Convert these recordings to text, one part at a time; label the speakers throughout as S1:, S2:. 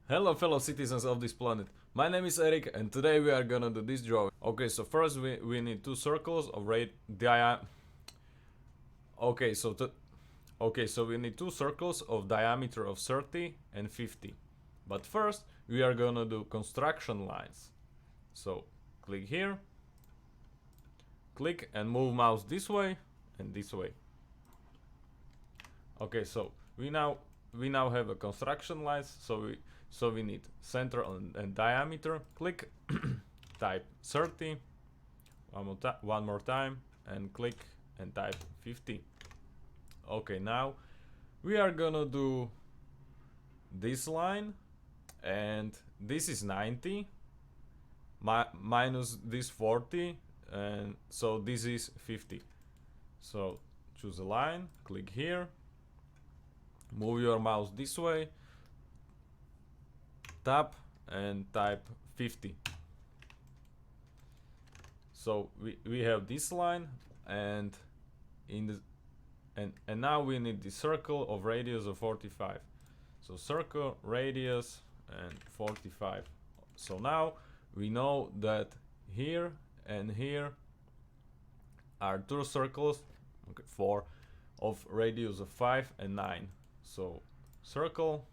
S1: Hello fellow citizens of this planet, my name is Eric and today we are gonna do this drawing. Okay, so first we need two circles of Okay, so we need two circles of diameter of 30 and 50. But first we are gonna do construction lines. So click here, click and move mouse this way and this way. Okay, so we now have a construction lines, so we need center and diameter. Click, type 30, one more time, and click and type 50. Okay, now we are gonna do this line, and this is 90 minus this 40, and so this is 50. So choose a line, click here, move your mouse this way, tap and type 50. So we have this line, and and now we need the circle of radius of 45. So circle radius and 45. So now we know that here and here are two circles, okay, four, of radius of 5 and 9. So circle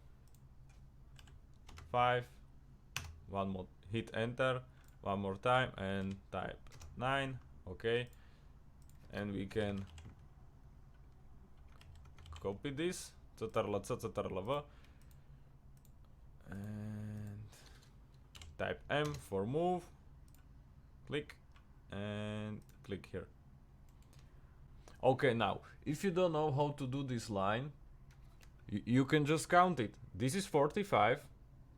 S1: 5, one more, hit enter one more time and type 9. Okay, and we can copy this, Ctrl+C, and type M for move, click and click here. Okay, now if you don't know how to do this line, you can just count it. This is 45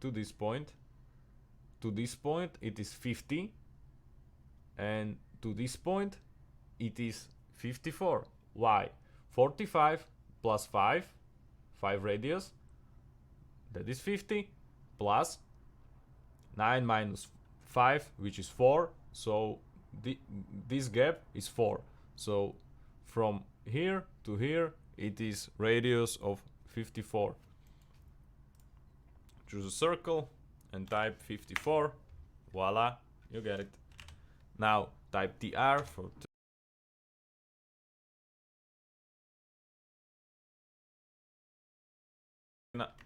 S1: to this point. To this point it is 50, and to this point it is 54. Why? 45 plus 5 radius, that is 50, plus 9 minus 5, which is 4, so this gap is 4. So from here to here it is radius of 54. Choose a circle and type 54. Voila, you get it. Now type TR for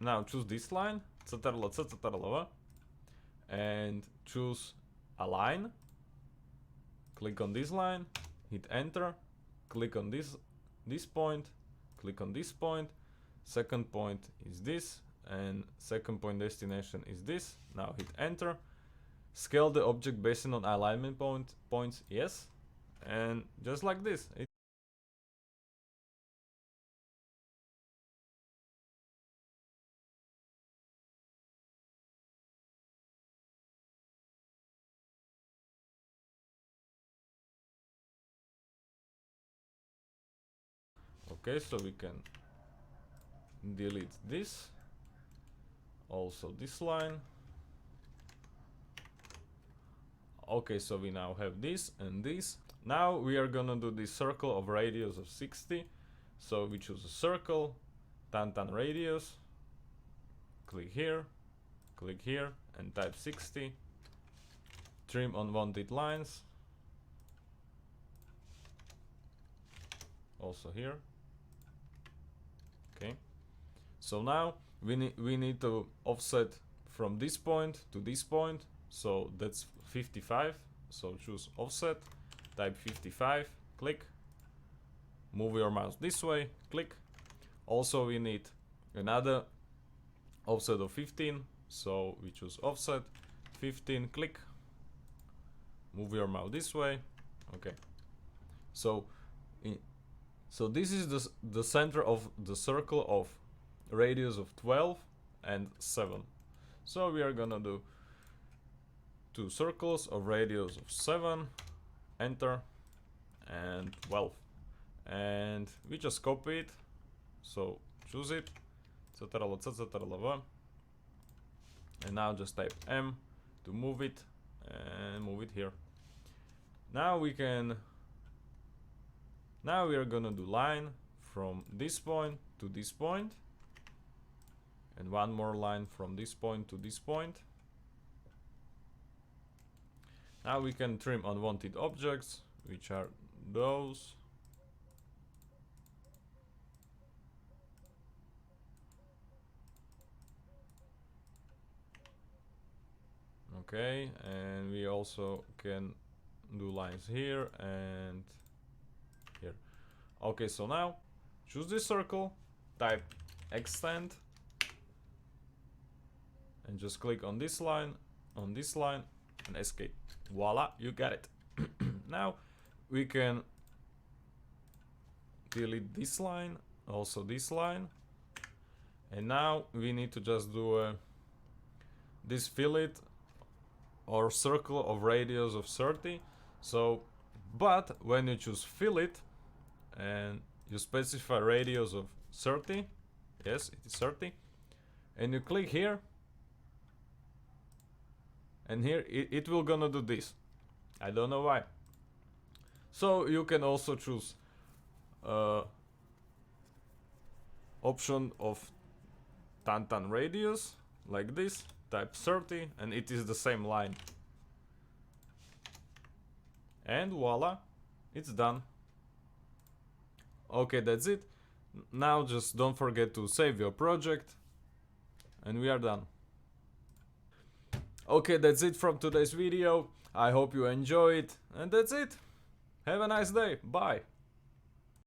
S1: now choose this line, Ctrl+C, and choose a line. Click on this line, hit enter, click on this point, click on this point. Second point is this, and second point destination is this. Now hit enter. Scale the object based on alignment points, yes, and just like this. Okay, so we can delete this, also this line. Okay, so we now have this and this. Now we are gonna do this circle of radius of 60. So we choose a circle, tan radius, click here, and type 60. Trim unwanted lines, also here. Okay, so now we need to offset from this point to this point, so that's 55. So choose offset, type 55, click, move your mouse this way, click. Also we need another offset of 15, so we choose offset 15, click, move your mouse this way. Okay, so this is the center of the circle of radius of 12 and 7. So we are gonna do two circles of radius of 7, enter, and 12. And we just copy it, so choose it, Ctrl+C, and now just type M to move it, and move it here. Now we are gonna do line from this point to this point, and one more line from this point to this point. Now we can trim unwanted objects, which are those. Okay, and we also can do lines here and here. Okay, so now choose this circle, type extend, and just click on this line, and escape. Voila, you got it. Now we can delete this line, also this line, and now we need to just do this fillet or circle of radius of 30. So, but when you choose fillet and you specify radius of 30, yes, it is 30, and you click here, and here it will gonna do this. I don't know why. So you can also choose option of Tantan radius like this, type 30, and it is the same line. And voila, it's done. Okay, that's it. Now just don't forget to save your project, and we are done. Okay, that's it from today's video. I hope you enjoy it, and that's it. Have a nice day. Bye.